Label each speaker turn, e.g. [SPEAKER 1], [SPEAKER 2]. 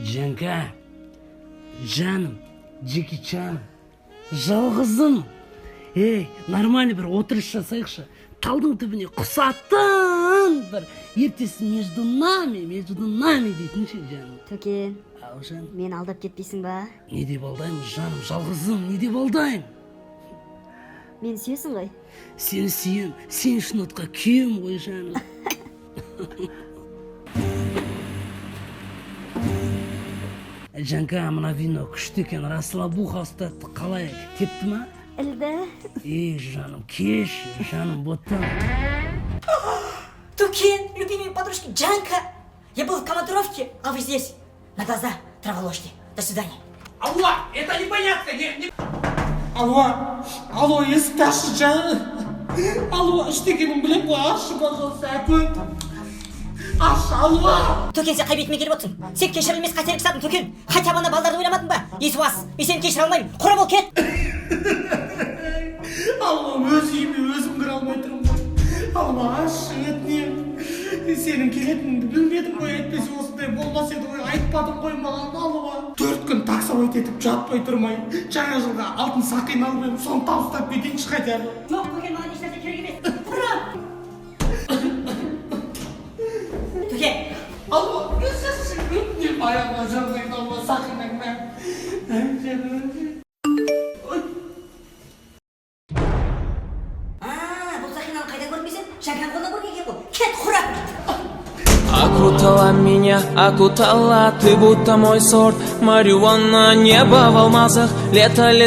[SPEAKER 1] Жанка, жаным, Джекичан, жалғызым. Нормальный бір отырыс жасайықшы. Талдың түбіне құсаттың бір ертесін между нами дейтінші жаным.
[SPEAKER 2] Төкен,
[SPEAKER 1] Ау жаным.
[SPEAKER 2] мен алдап кетпейсің ба?
[SPEAKER 1] Не деп алдаймын жаным, жалғызым, не деп алдаймын?
[SPEAKER 2] Мен сүйесің ғой.
[SPEAKER 1] Сені сүйем, сен үшін отқа күйем ғой жаным. Жанка, мына вино күшті екен, расслабуха ұстатты, қалай, тепті ма?
[SPEAKER 2] Ілді.
[SPEAKER 1] Жаным, кеш, жаным, боттан.
[SPEAKER 3] Тукен, любимые подружки, Джанка. Я был в командировке, а вы здесь. На глаза траволожьте. До свидания.
[SPEAKER 4] Алло, это непонятно, не... Алло, есташы жаны. Алло, іштекенім білем ғой, ашы болса, әпі. Аш, алло.
[SPEAKER 3] Төкен, сен қай бетіме келіп отырсың? Сен кешірілмес қателік жасадың, Төкен. Хотя бы ана балдарды ойламадың ба? Есуас, мен сені кешіре алмаймын. Қора бол, кет.
[SPEAKER 4] Алло, өз үйіме өзім кіре алмай тұрмын ғой. Алло, аш, өтінемін. Сенің келетініңді білмедім ғой, әйтпесе осындай болмас еді ғой, айтпадың ғой маған, алло. 4 күн таксовать етіп жатпай тұрмай, жаңа жылға алтын сақин алып едім, соны табыстап кетейінші хотя бы.
[SPEAKER 3] Жоқ, Төкен, маған ешнәрсе керек емес. Тұрам. Төкен.
[SPEAKER 4] Алло, өсірші, өтінемін аяғына жағдайын, алло, сақинаңна.
[SPEAKER 3] Бұл сақинаны қайдан көрмейсің? Жанканың қолынан көрген екен бұл. Кет, құрап.
[SPEAKER 5] Окутала меня, окутала, ты будто мой сорт. Марихуана, небо в алмазах, лето